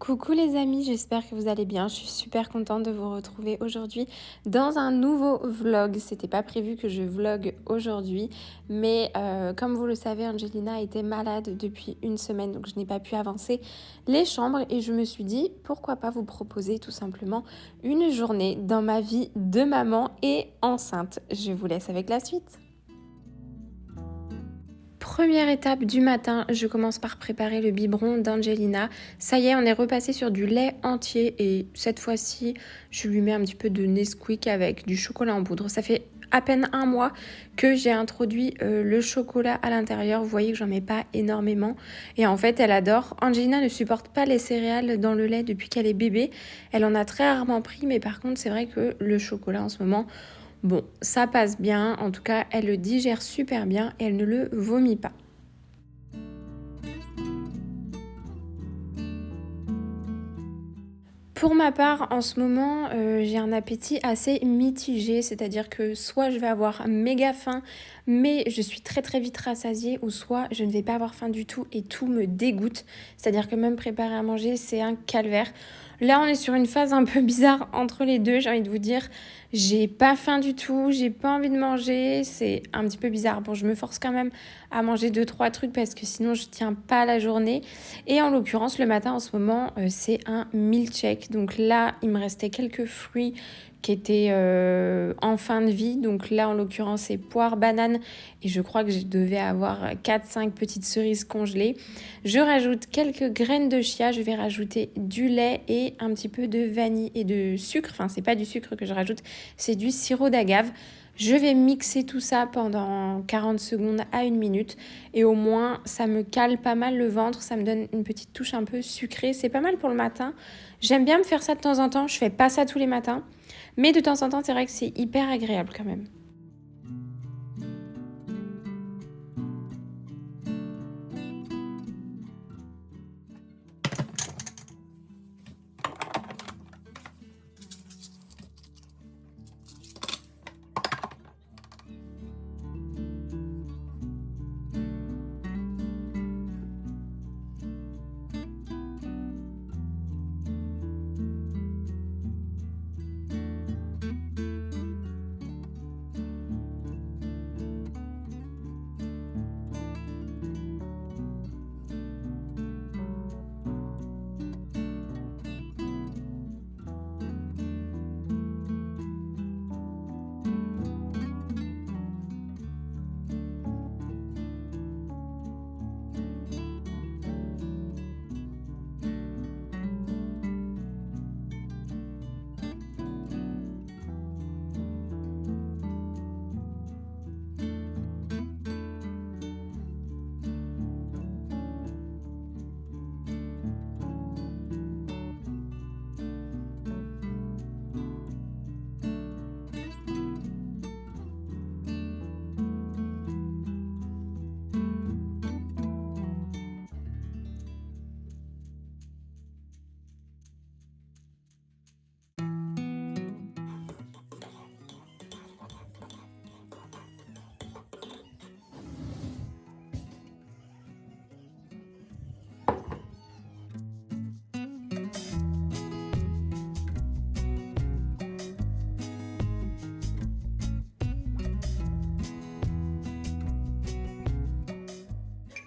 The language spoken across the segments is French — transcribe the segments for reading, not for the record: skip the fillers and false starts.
Coucou les amis, j'espère que vous allez bien. Je suis super contente de vous retrouver aujourd'hui dans un nouveau vlog. C'était pas prévu que je vlogue aujourd'hui, mais comme vous le savez, Angelina était malade depuis une semaine, donc je n'ai pas pu avancer les chambres et je me suis dit pourquoi pas vous proposer tout simplement une journée dans ma vie de maman et enceinte. Je vous laisse avec la suite. Première étape du matin, je commence par préparer le biberon d'Angelina. Ça y est, on est repassé sur du lait entier et cette fois-ci, je lui mets un petit peu de Nesquik avec du chocolat en poudre. Ça fait à peine un mois que j'ai introduit le chocolat à l'intérieur. Vous voyez que j'en mets pas énormément. Et en fait, elle adore. Angelina ne supporte pas les céréales dans le lait depuis qu'elle est bébé. Elle en a très rarement pris, mais par contre, c'est vrai que le chocolat en ce moment... Bon, ça passe bien, en tout cas, elle le digère super bien et elle ne le vomit pas. Pour ma part, en ce moment, j'ai un appétit assez mitigé, c'est-à-dire que soit je vais avoir méga faim, mais je suis très très vite rassasiée, ou soit je ne vais pas avoir faim du tout et tout me dégoûte, c'est-à-dire que même préparer à manger, c'est un calvaire. Là, on est sur une phase un peu bizarre entre les deux, j'ai envie de vous dire. J'ai pas faim du tout, j'ai pas envie de manger, c'est un petit peu bizarre. Bon, je me force quand même à manger 2-3 trucs parce que sinon je tiens pas la journée. Et en l'occurrence, le matin en ce moment, c'est un milkshake. Donc là, il me restait quelques fruits qui étaient en fin de vie. Donc là, en l'occurrence, c'est poire, banane. Et je crois que je devais avoir 4-5 petites cerises congelées. Je rajoute quelques graines de chia. Je vais rajouter du lait et un petit peu de vanille et de sucre. Enfin, c'est pas du sucre que je rajoute, c'est du sirop d'agave. Je vais mixer tout ça pendant 40 secondes à 1 minute et au moins ça me cale pas mal le ventre, ça me donne une petite touche un peu sucrée. C'est pas mal pour le matin. J'aime bien me faire ça de temps en temps, je fais pas ça tous les matins, mais de temps en temps c'est vrai que c'est hyper agréable quand même.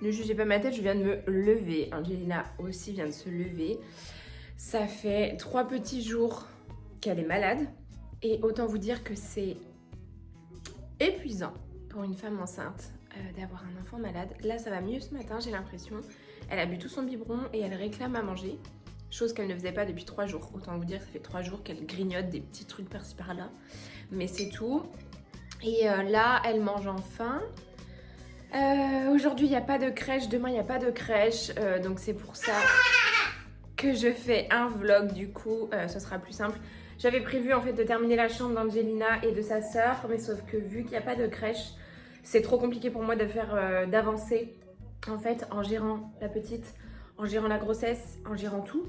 Ne jugez pas ma tête, je viens de me lever. Angelina aussi vient de se lever. Ça fait 3 petits jours qu'elle est malade. Et autant vous dire que c'est épuisant pour une femme enceinte d'avoir un enfant malade. Là, ça va mieux ce matin, j'ai l'impression. Elle a bu tout son biberon et elle réclame à manger. Chose qu'elle ne faisait pas depuis 3 jours. Autant vous dire que ça fait 3 jours qu'elle grignote des petits trucs par-ci par-là. Mais c'est tout. Et là, elle mange enfin. Aujourd'hui il n'y a pas de crèche, demain il n'y a pas de crèche, donc c'est pour ça que je fais un vlog. Du coup ce sera plus simple. J'avais prévu en fait de terminer la chambre d'Angelina et de sa sœur, mais sauf que vu qu'il n'y a pas de crèche, c'est trop compliqué pour moi de faire d'avancer en fait en gérant la petite, en gérant la grossesse, en gérant tout.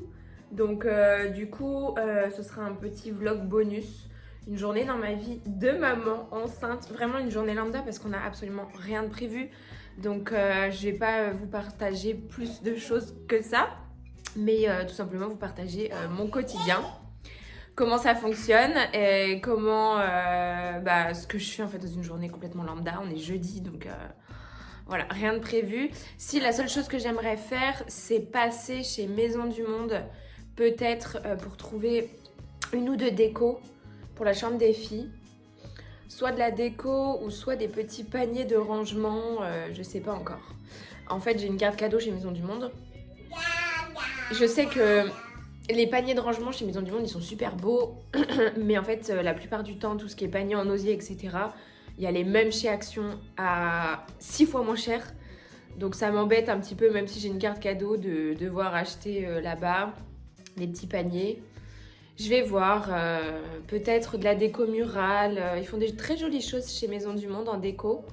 Donc du coup ce sera un petit vlog bonus. Une journée dans ma vie de maman enceinte, vraiment une journée lambda parce qu'on n'a absolument rien de prévu. Donc je vais pas vous partager plus de choses que ça. mais tout simplement vous partager mon quotidien, comment ça fonctionne et comment ce que je fais en fait dans une journée complètement lambda. On est jeudi donc voilà, rien de prévu. Si la seule chose que j'aimerais faire, c'est passer chez Maison du Monde, peut-être pour trouver une ou deux décos pour la chambre des filles. Soit de la déco ou soit des petits paniers de rangement, je sais pas encore. En fait, j'ai une carte cadeau chez Maison du Monde. Je sais que les paniers de rangement chez Maison du Monde, ils sont super beaux, mais en fait, la plupart du temps, tout ce qui est panier en osier, etc., il y a les mêmes chez Action à 6 fois moins cher. Donc ça m'embête un petit peu, même si j'ai une carte cadeau, de devoir acheter là-bas des petits paniers. Je vais voir, peut-être de la déco murale. Ils font des très jolies choses chez Maison du Monde en déco.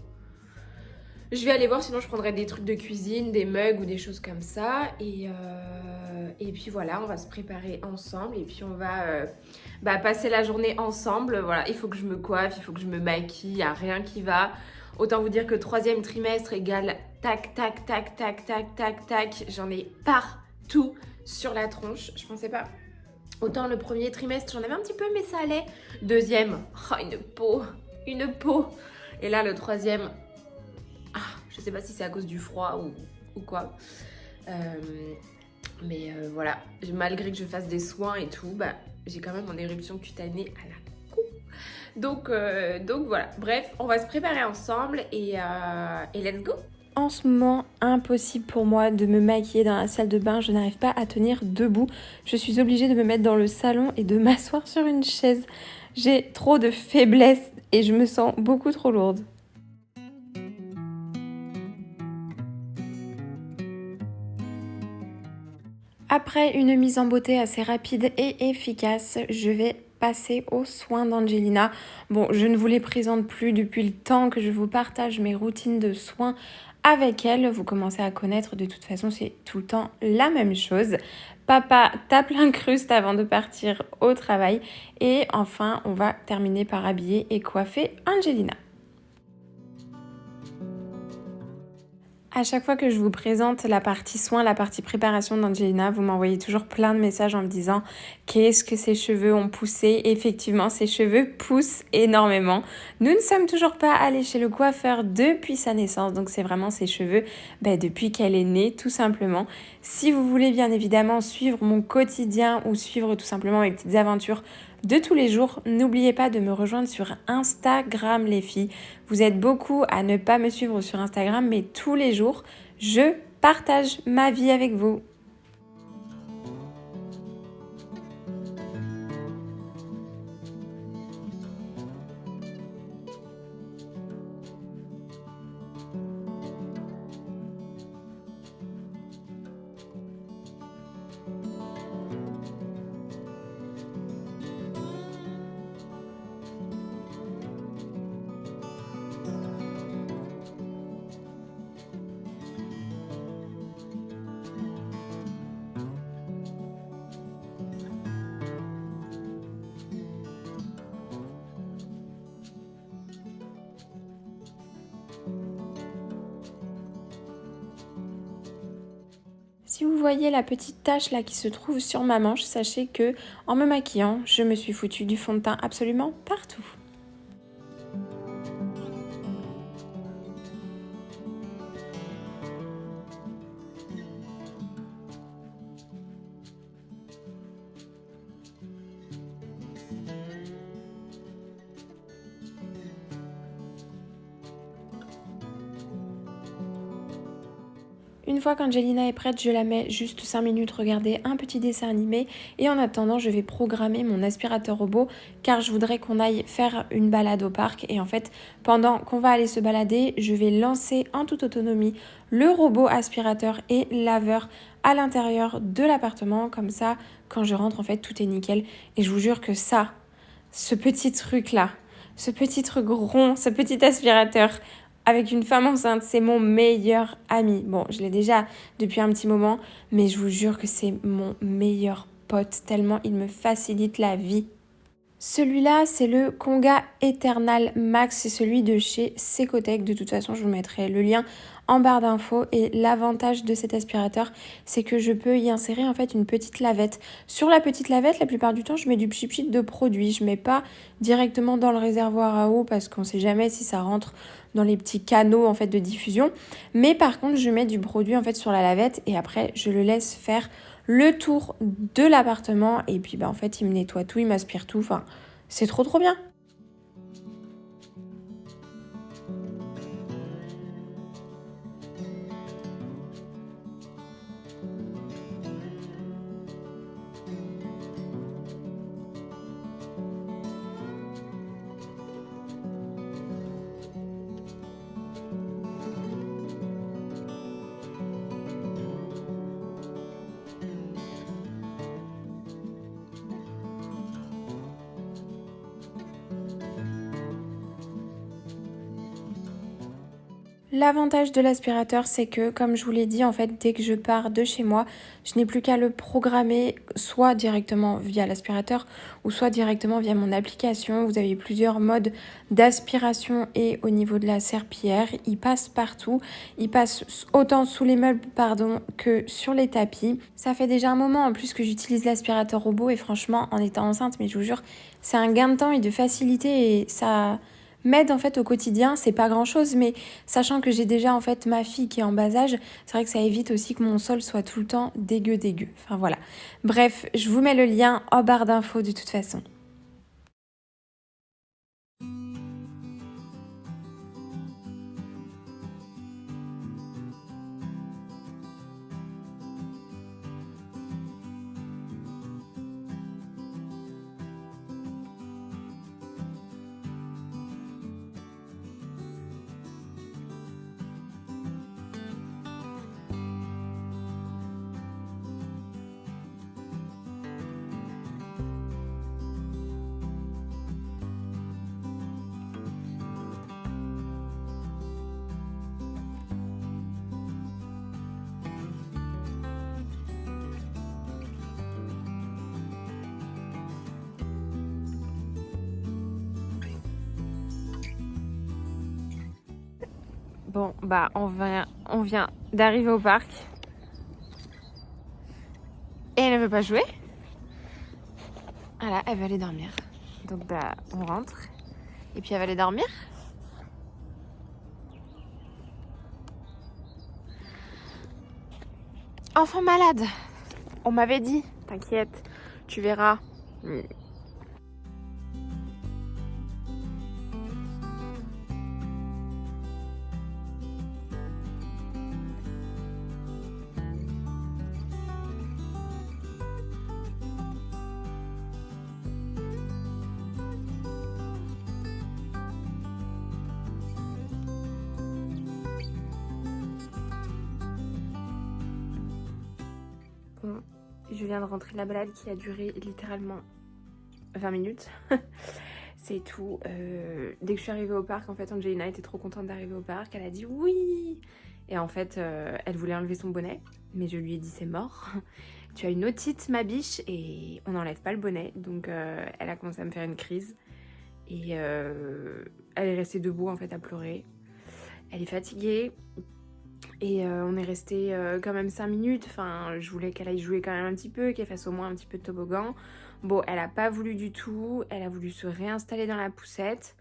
Je vais aller voir, sinon je prendrai des trucs de cuisine, des mugs ou des choses comme ça. Et puis voilà, on va se préparer ensemble et puis on va passer la journée ensemble. Voilà, il faut que je me coiffe, il faut que je me maquille, il n'y a rien qui va. Autant vous dire que 3e trimestre égale tac, tac, tac, tac, tac, tac, tac. J'en ai partout sur la tronche. Je pensais pas. Autant le 1er trimestre, j'en avais un petit peu, mais ça allait. 2e, oh, une peau. Et là, le 3e, je sais pas si c'est à cause du froid ou quoi. Voilà, malgré que je fasse des soins et tout, j'ai quand même mon éruption cutanée à la coupe. Donc voilà, bref, on va se préparer ensemble et let's go. En ce moment, impossible pour moi de me maquiller dans la salle de bain. Je n'arrive pas à tenir debout. Je suis obligée de me mettre dans le salon et de m'asseoir sur une chaise. J'ai trop de faiblesse et je me sens beaucoup trop lourde. Après une mise en beauté assez rapide et efficace, je vais passer aux soins d'Angelina. Bon, je ne vous les présente plus depuis le temps que je vous partage mes routines de soins avec elle. Vous commencez à connaître, de toute façon, c'est tout le temps la même chose. Papa tape l'incruste avant de partir au travail. Et enfin, on va terminer par habiller et coiffer Angelina. À chaque fois que je vous présente la partie soins, la partie préparation d'Angelina, vous m'envoyez toujours plein de messages en me disant qu'est-ce que ses cheveux ont poussé. Effectivement, ses cheveux poussent énormément. Nous ne sommes toujours pas allés chez le coiffeur depuis sa naissance, donc c'est vraiment ses cheveux depuis qu'elle est née, tout simplement. Si vous voulez bien évidemment suivre mon quotidien ou suivre tout simplement mes petites aventures de tous les jours, n'oubliez pas de me rejoindre sur Instagram les filles. Vous êtes beaucoup à ne pas me suivre sur Instagram, mais tous les jours, je partage ma vie avec vous. Si vous voyez la petite tache là qui se trouve sur ma manche, sachez que en me maquillant, je me suis foutu du fond de teint absolument partout. Une fois qu'Angelina est prête, je la mets juste 5 minutes regarder un petit dessin animé et en attendant, je vais programmer mon aspirateur robot car je voudrais qu'on aille faire une balade au parc et en fait, pendant qu'on va aller se balader, je vais lancer en toute autonomie le robot aspirateur et laveur à l'intérieur de l'appartement. Comme ça, quand je rentre, en fait, tout est nickel et je vous jure que ça, ce petit truc-là, ce petit truc rond, ce petit aspirateur avec une femme enceinte, c'est mon meilleur ami. Bon, je l'ai déjà depuis un petit moment, mais je vous jure que c'est mon meilleur pote, tellement il me facilite la vie. Celui-là, c'est le Konga Eternal Max, c'est celui de chez Secotech. De toute façon, je vous mettrai le lien en barre d'infos. Et l'avantage de cet aspirateur, c'est que je peux y insérer en fait une petite lavette. Sur la petite lavette, la plupart du temps, je mets du pchit de produit. Je mets pas directement dans le réservoir à eau parce qu'on sait jamais si ça rentre dans les petits canaux en fait de diffusion. Mais par contre, je mets du produit en fait sur la lavette et après, je le laisse faire le tour de l'appartement et puis en fait, il me nettoie tout, il m'aspire tout. Enfin, c'est trop bien. L'avantage de l'aspirateur, c'est que, comme je vous l'ai dit, en fait, dès que je pars de chez moi, je n'ai plus qu'à le programmer soit directement via l'aspirateur ou soit directement via mon application. Vous avez plusieurs modes d'aspiration et au niveau de la serpillière, il passe partout. Il passe autant sous les meubles, que sur les tapis. Ça fait déjà un moment en plus que j'utilise l'aspirateur robot et franchement, en étant enceinte, mais je vous jure, c'est un gain de temps et de facilité et ça m'aide en fait au quotidien. C'est pas grand chose, mais sachant que j'ai déjà en fait ma fille qui est en bas âge, c'est vrai que ça évite aussi que mon sol soit tout le temps dégueu. Enfin voilà. Bref, je vous mets le lien en barre d'infos de toute façon. Bon, on vient d'arriver au parc. Et elle ne veut pas jouer. Voilà, elle va aller dormir. Donc on rentre. Et puis elle va aller dormir. Enfant malade. On m'avait dit, t'inquiète, tu verras. Bon, je viens de rentrer de la balade qui a duré littéralement 20 minutes. C'est tout. Dès que je suis arrivée au parc, en fait, Angelina était trop contente d'arriver au parc. Elle a dit oui. Et en fait, elle voulait enlever son bonnet. Mais je lui ai dit c'est mort. Tu as une otite, ma biche, et on n'enlève pas le bonnet. Donc elle a commencé à me faire une crise. Et elle est restée debout, en fait, à pleurer. Elle est fatiguée. Et on est resté quand même 5 minutes. Enfin, je voulais qu'elle aille jouer quand même un petit peu, qu'elle fasse au moins un petit peu de toboggan. Bon, elle a pas voulu du tout. Elle a voulu se réinstaller dans la poussette.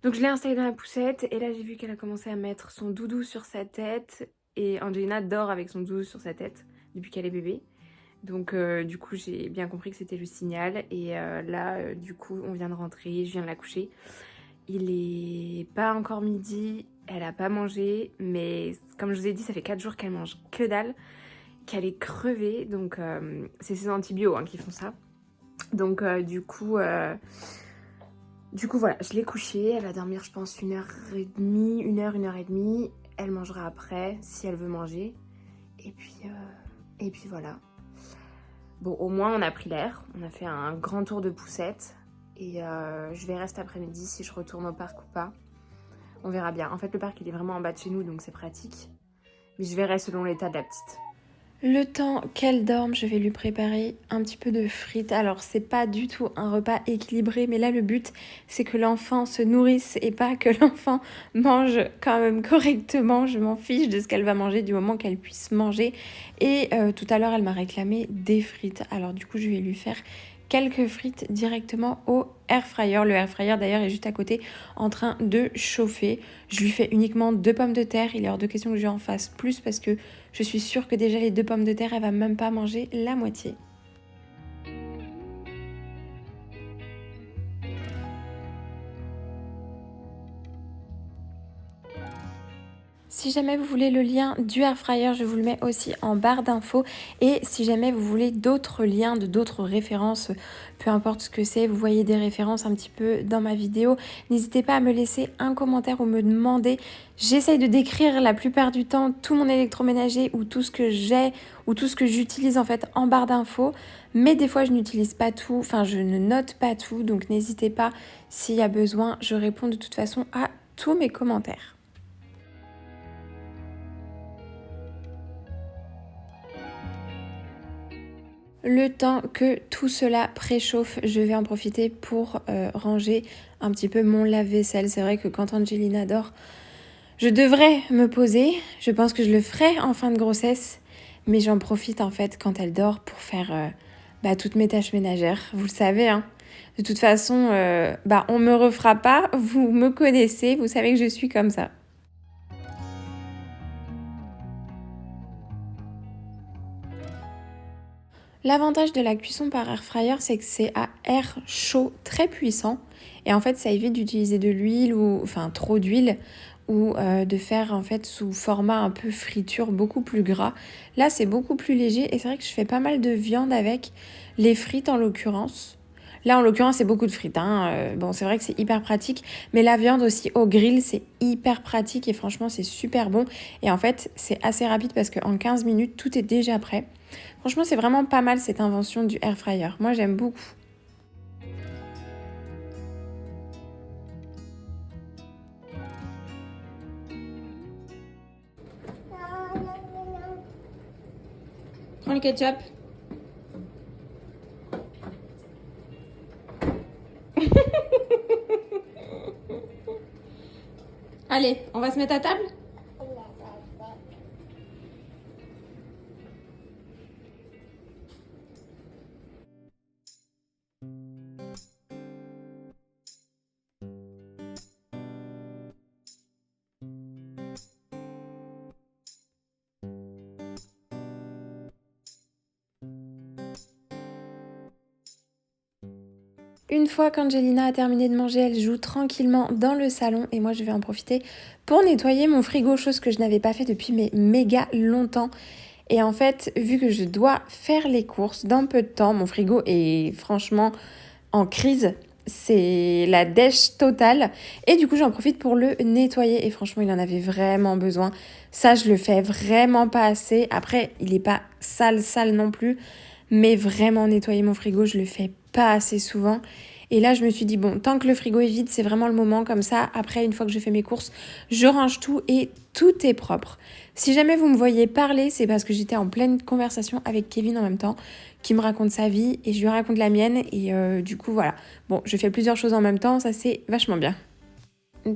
Donc je l'ai installée dans la poussette. Et là, j'ai vu qu'elle a commencé à mettre son doudou sur sa tête. Et Angelina dort avec son doudou sur sa tête depuis qu'elle est bébé. Donc du coup, j'ai bien compris que c'était le signal. Et là, du coup, on vient de rentrer. Je viens de la coucher. Il est pas encore midi, elle a pas mangé, mais comme je vous ai dit, ça fait 4 jours qu'elle mange que dalle, qu'elle est crevée, donc c'est ses antibiotiques qui font ça. Donc du coup voilà, je l'ai couchée, elle va dormir je pense 1h30, 1h30, elle mangera après si elle veut manger, et puis voilà. Bon, au moins on a pris l'air, on a fait un grand tour de poussette. Et je verrai cet après-midi si je retourne au parc ou pas. On verra bien. En fait, le parc, il est vraiment en bas de chez nous, donc c'est pratique. Mais je verrai selon l'état de la petite. Le temps qu'elle dorme, je vais lui préparer un petit peu de frites. Alors, c'est pas du tout un repas équilibré, mais là, le but, c'est que l'enfant se nourrisse et pas que l'enfant mange quand même correctement. Je m'en fiche de ce qu'elle va manger du moment qu'elle puisse manger. Et tout à l'heure, elle m'a réclamé des frites. Alors, du coup, je vais lui faire quelques frites directement au air fryer. Le air fryer, d'ailleurs, est juste à côté en train de chauffer. Je lui fais uniquement 2 pommes de terre. Il est hors de question que je lui en fasse plus parce que je suis sûre que déjà les 2 pommes de terre, elle va même pas manger la moitié. Si jamais vous voulez le lien du air fryer, je vous le mets aussi en barre d'infos. Et si jamais vous voulez d'autres liens, d'autres références, peu importe ce que c'est, vous voyez des références un petit peu dans ma vidéo, n'hésitez pas à me laisser un commentaire ou me demander. J'essaye de décrire la plupart du temps tout mon électroménager ou tout ce que j'ai ou tout ce que j'utilise en fait en barre d'infos. Mais des fois, je n'utilise pas tout, enfin je ne note pas tout. Donc n'hésitez pas, s'il y a besoin, je réponds de toute façon à tous mes commentaires. Le temps que tout cela préchauffe, je vais en profiter pour ranger un petit peu mon lave-vaisselle. C'est vrai que quand Angelina dort, je devrais me poser. Je pense que je le ferai en fin de grossesse. Mais j'en profite en fait quand elle dort pour faire toutes mes tâches ménagères. Vous le savez, hein. De toute façon, on me refera pas. Vous me connaissez, vous savez que je suis comme ça. L'avantage de la cuisson par air fryer, c'est que c'est à air chaud très puissant. Et en fait, ça évite d'utiliser de l'huile ou enfin trop d'huile ou de faire en fait sous format un peu friture beaucoup plus gras. Là, c'est beaucoup plus léger et c'est vrai que je fais pas mal de viande avec les frites en l'occurrence. Là, en l'occurrence, c'est beaucoup de frites, hein. Bon, c'est vrai que c'est hyper pratique, mais la viande aussi au grill, c'est hyper pratique et franchement, c'est super bon. Et en fait, c'est assez rapide parce qu'en 15 minutes, tout est déjà prêt. Franchement, c'est vraiment pas mal cette invention du air fryer. Moi, j'aime beaucoup. Prends le ketchup. Allez, on va se mettre à table? Une fois qu'Angelina a terminé de manger, elle joue tranquillement dans le salon et moi je vais en profiter pour nettoyer mon frigo, chose que je n'avais pas fait depuis mais méga longtemps. Et en fait, vu que je dois faire les courses dans peu de temps, mon frigo est franchement en crise. C'est la dèche totale. Et du coup, j'en profite pour le nettoyer. Et franchement, il en avait vraiment besoin. Ça, je le fais vraiment pas assez. Après, il est pas sale non plus. Mais vraiment, nettoyer mon frigo, je le fais pas assez souvent. Et là, je me suis dit, bon, tant que le frigo est vide, c'est vraiment le moment. Comme ça, après, une fois que je fais mes courses, je range tout et tout est propre. Si jamais vous me voyez parler, c'est parce que j'étais en pleine conversation avec Kevin en même temps, qui me raconte sa vie et je lui raconte la mienne. Et du coup, voilà. Bon, je fais plusieurs choses en même temps, ça c'est vachement bien.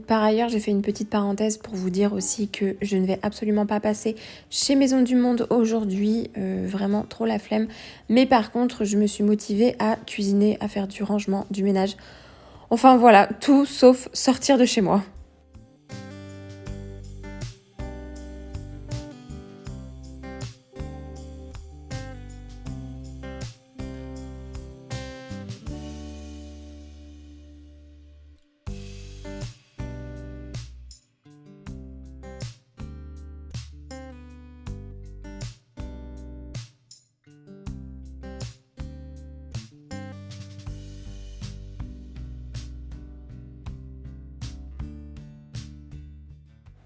Par ailleurs, j'ai fait une petite parenthèse pour vous dire aussi que je ne vais absolument pas passer chez Maison du Monde aujourd'hui, vraiment trop la flemme. Mais par contre, je me suis motivée à cuisiner, à faire du rangement, du ménage. Enfin voilà, tout sauf sortir de chez moi.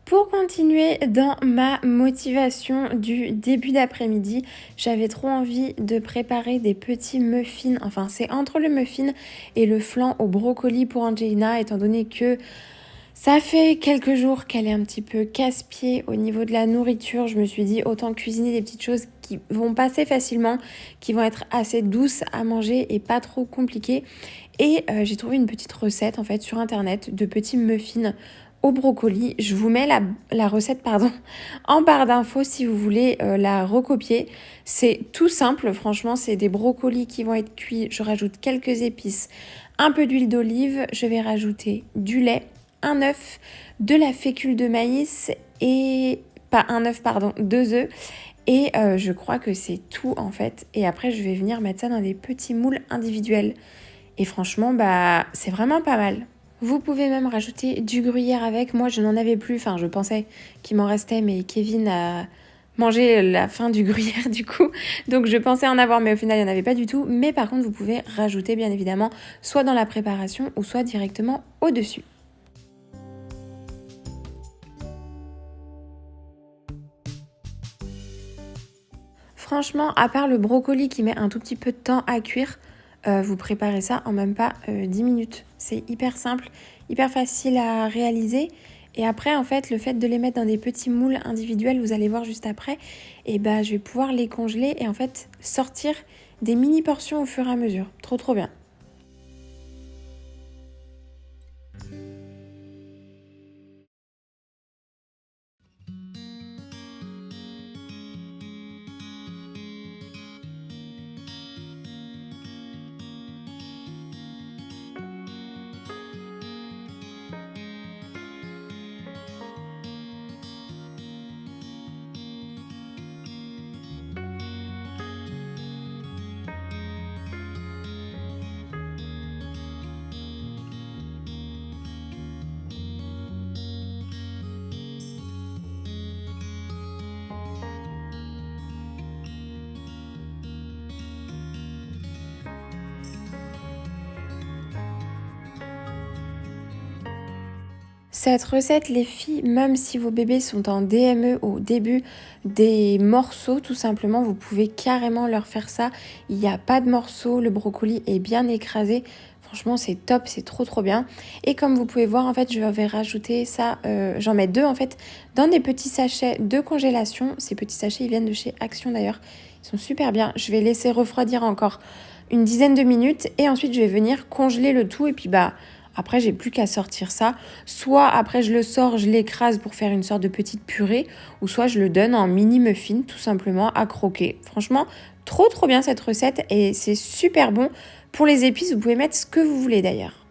Pour continuer dans ma motivation du début d'après-midi, j'avais trop envie de préparer des petits muffins. Enfin, c'est entre le muffin et le flan au brocoli pour Angelina, étant donné que Ça fait quelques jours qu'elle est un petit peu casse-pied au niveau de la nourriture. Je me suis dit autant cuisiner des petites choses qui vont passer facilement, qui vont être assez douces à manger et pas trop compliquées. Et j'ai trouvé une petite recette en fait sur internet de petits muffins au brocoli. Je vous mets la recette en barre d'infos si vous voulez la recopier. C'est tout simple, franchement, c'est des brocolis qui vont être cuits. Je rajoute quelques épices, un peu d'huile d'olive, je vais rajouter du lait, un œuf, de la fécule de maïs et... pas un œuf, pardon, 2 œufs. Et je crois que c'est tout en fait. Et après, je vais venir mettre ça dans des petits moules individuels. Et franchement, bah, c'est vraiment pas mal. Vous pouvez même rajouter du gruyère avec. Moi, je n'en avais plus. Enfin, je pensais qu'il m'en restait, mais Kevin a mangé la fin du gruyère du coup. Donc, je pensais en avoir, mais au final, il n'y en avait pas du tout. Mais par contre, vous pouvez rajouter, bien évidemment, soit dans la préparation ou soit directement au-dessus. Franchement, à part le brocoli qui met un tout petit peu de temps à cuire, vous préparez ça en même pas 10 minutes. C'est hyper simple, hyper facile à réaliser. Et après, en fait, le fait de les mettre dans des petits moules individuels, vous allez voir juste après, et ben, je vais pouvoir les congeler et en fait sortir des mini portions au fur et à mesure. Trop trop bien. Cette recette, les filles, même si vos bébés sont en DME au début des morceaux, tout simplement, vous pouvez carrément leur faire ça. Il n'y a pas de morceaux, le brocoli est bien écrasé. Franchement, c'est top, c'est trop trop bien. Et comme vous pouvez voir, en fait, je vais rajouter ça, j'en mets 2 en fait, dans des petits sachets de congélation. Ces petits sachets, ils viennent de chez Action d'ailleurs. Ils sont super bien. Je vais laisser refroidir encore une dizaine de minutes et ensuite je vais venir congeler le tout et puis bah... Après, j'ai plus qu'à sortir ça. Soit après, je le sors, je l'écrase pour faire une sorte de petite purée, ou soit je le donne en mini muffin, tout simplement, à croquer. Franchement, trop trop bien cette recette et c'est super bon. Pour les épices, vous pouvez mettre ce que vous voulez d'ailleurs.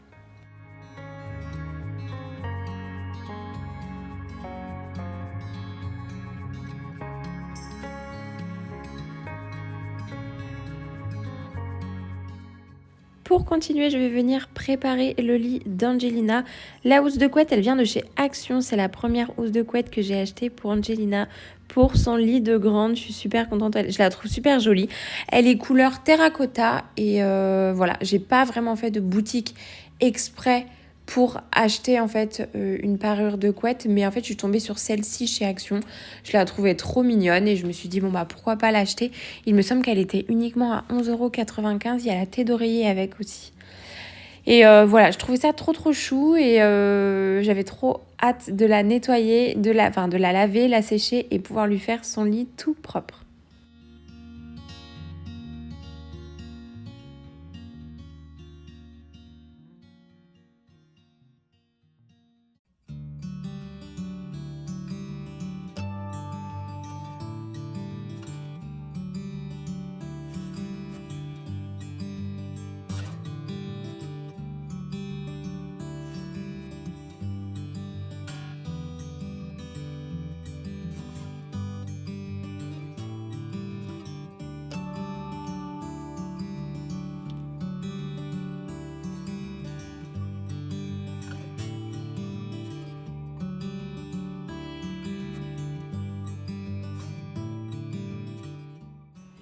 Pour continuer, je vais venir préparer le lit d'Angelina. La housse de couette, elle vient de chez Action. C'est la première housse de couette que j'ai achetée pour Angelina, pour son lit de grande. Je suis super contente. Je la trouve super jolie. Elle est couleur terracotta. Et voilà, j'ai pas vraiment fait de boutique exprès pour acheter en fait une parure de couette, mais en fait je suis tombée sur celle-ci chez Action. Je la trouvais trop mignonne et je me suis dit bon bah pourquoi pas l'acheter. Il me semble qu'elle était uniquement à 11,95 €. Il y a la thé d'oreiller avec aussi. Et voilà, je trouvais ça trop trop chou et j'avais trop hâte de la nettoyer, de la laver, la sécher et pouvoir lui faire son lit tout propre.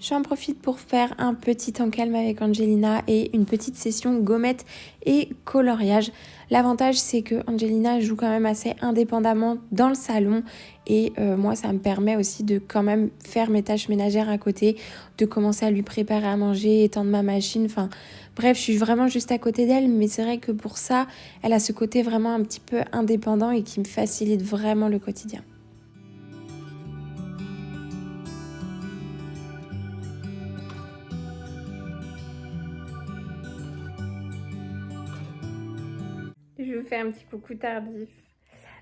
J'en profite pour faire un petit temps calme avec Angelina et une petite session gommette et coloriage. L'avantage, c'est que Angelina joue quand même assez indépendamment dans le salon et moi, ça me permet aussi de quand même faire mes tâches ménagères à côté, de commencer à lui préparer à manger, étendre ma machine. Enfin, bref, je suis vraiment juste à côté d'elle, mais c'est vrai que pour ça, elle a ce côté vraiment un petit peu indépendant et qui me facilite vraiment le quotidien. Je vous fais un petit coucou tardif.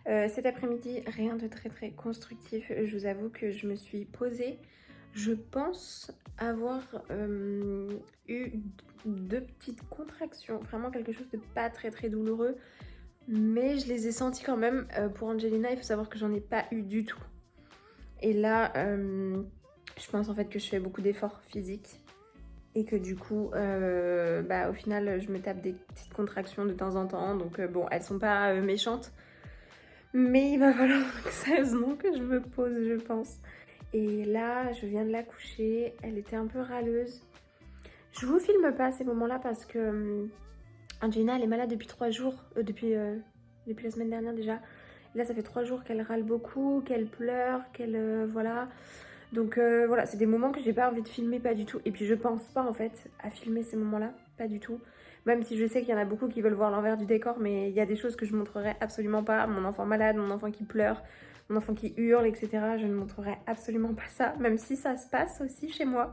Cet après-midi, rien de très très constructif. Je vous avoue que je me suis posée. Je pense avoir eu 2 petites contractions. Vraiment quelque chose de pas très très douloureux. Mais je les ai senties quand même. Pour Angelina, il faut savoir que j'en ai pas eu du tout. Et là, je pense en fait que je fais beaucoup d'efforts physiques. Et que du coup, au final, je me tape des petites contractions de temps en temps. Donc bon, elles sont pas méchantes. Mais il va falloir sérieusement que je me pose, je pense. Et là, je viens de la coucher. Elle était un peu râleuse. Je vous filme pas ces moments-là parce que Angelina, elle est malade depuis 3 jours. Depuis la semaine dernière déjà. Et là, ça fait 3 jours qu'elle râle beaucoup, qu'elle pleure, qu'elle... voilà. Donc voilà, c'est des moments que j'ai pas envie de filmer, pas du tout. Et puis je pense pas en fait à filmer ces moments-là, pas du tout. Même si je sais qu'il y en a beaucoup qui veulent voir l'envers du décor, mais il y a des choses que je montrerai absolument pas. Mon enfant malade, mon enfant qui pleure, mon enfant qui hurle, etc. Je ne montrerai absolument pas ça, même si ça se passe aussi chez moi.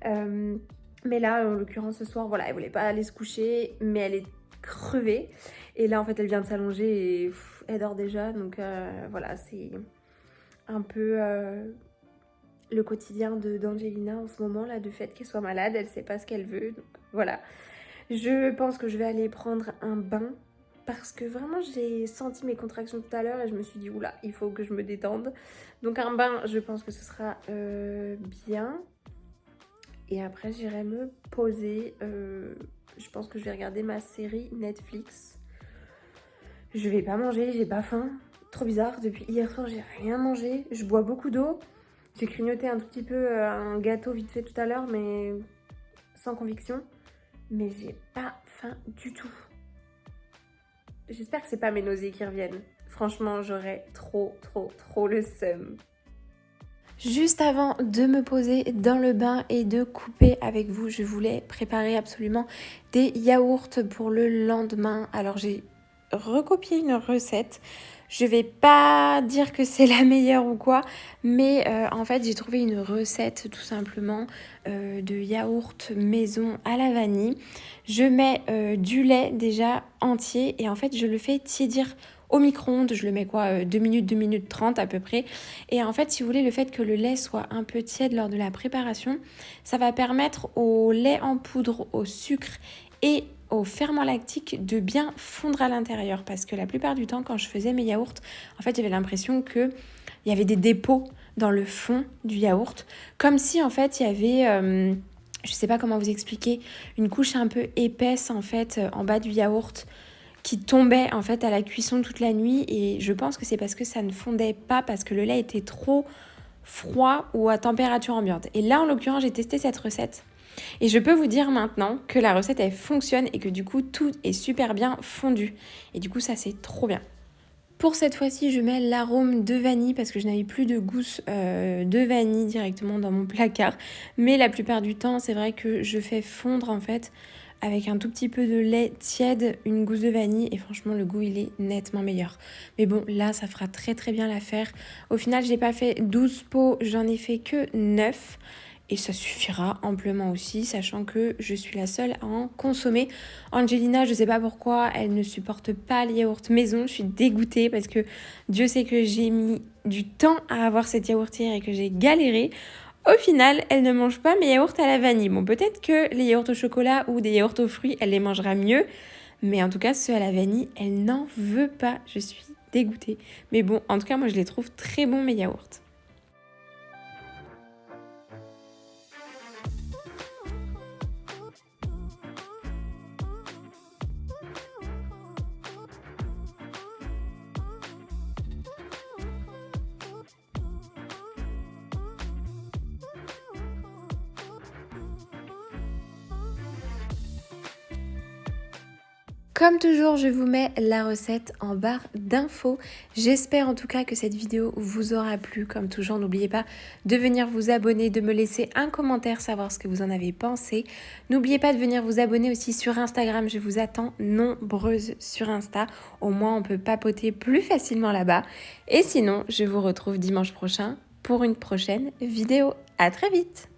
Mais là, en l'occurrence, ce soir, voilà, elle voulait pas aller se coucher, mais elle est crevée. Et là, en fait, elle vient de s'allonger et elle dort déjà. Donc voilà, c'est un peu... le quotidien d'Angelina en ce moment là, du fait qu'elle soit malade, elle sait pas ce qu'elle veut, donc voilà. Je pense que je vais aller prendre un bain parce que vraiment j'ai senti mes contractions tout à l'heure et je me suis dit oula, il faut que je me détende. Donc un bain, je pense que ce sera bien. Et après j'irai me poser. Je pense que je vais regarder ma série Netflix. Je vais pas manger, j'ai pas faim. Trop bizarre, depuis hier soir j'ai rien mangé. Je bois beaucoup d'eau. J'ai grignoté un tout petit peu un gâteau vite fait tout à l'heure, mais sans conviction. Mais j'ai pas faim du tout. J'espère que c'est pas mes nausées qui reviennent. Franchement, j'aurais trop le seum. Juste avant de me poser dans le bain et de couper avec vous, je voulais préparer absolument des yaourts pour le lendemain. Alors j'ai recopié une recette. Je vais pas dire que c'est la meilleure ou quoi, mais en fait j'ai trouvé une recette tout simplement de yaourt maison à la vanille. Je mets du lait déjà entier et en fait je le fais tiédir au micro-ondes. Je le mets 2 minutes, 2 minutes 30 à peu près. Et en fait, si vous voulez, le fait que le lait soit un peu tiède lors de la préparation, ça va permettre au lait en poudre, au sucre et au ferment lactique de bien fondre à l'intérieur. Parce que la plupart du temps, quand je faisais mes yaourts, en fait, j'avais l'impression qu'il y avait des dépôts dans le fond du yaourt. Comme si, en fait, il y avait, je sais pas comment vous expliquer, une couche un peu épaisse, en fait, en bas du yaourt qui tombait, en fait, à la cuisson toute la nuit. Et je pense que c'est parce que ça ne fondait pas, parce que le lait était trop froid ou à température ambiante. Et là, en l'occurrence, j'ai testé cette recette. Et je peux vous dire maintenant que la recette, elle fonctionne et que du coup, tout est super bien fondu. Et du coup, ça, c'est trop bien. Pour cette fois-ci, je mets l'arôme de vanille parce que je n'avais plus de gousse de vanille directement dans mon placard. Mais la plupart du temps, c'est vrai que je fais fondre en fait avec un tout petit peu de lait tiède, une gousse de vanille et franchement le goût il est nettement meilleur. Mais bon là ça fera très très bien l'affaire. Au final j'ai pas fait 12 pots, j'en ai fait que 9 et ça suffira amplement aussi, sachant que je suis la seule à en consommer. Angelina, je sais pas pourquoi, elle ne supporte pas les yaourts maison, je suis dégoûtée parce que Dieu sait que j'ai mis du temps à avoir cette yaourtière et que j'ai galéré. Au final, elle ne mange pas mes yaourts à la vanille. Bon, peut-être que les yaourts au chocolat ou des yaourts aux fruits, elle les mangera mieux. Mais en tout cas, ceux à la vanille, elle n'en veut pas. Je suis dégoûtée. Mais bon, en tout cas, moi, je les trouve très bons, mes yaourts. Comme toujours, je vous mets la recette en barre d'infos. J'espère en tout cas que cette vidéo vous aura plu. Comme toujours, n'oubliez pas de venir vous abonner, de me laisser un commentaire, savoir ce que vous en avez pensé. N'oubliez pas de venir vous abonner aussi sur Instagram. Je vous attends nombreuses sur Insta. Au moins, on peut papoter plus facilement là-bas. Et sinon, je vous retrouve dimanche prochain pour une prochaine vidéo. À très vite!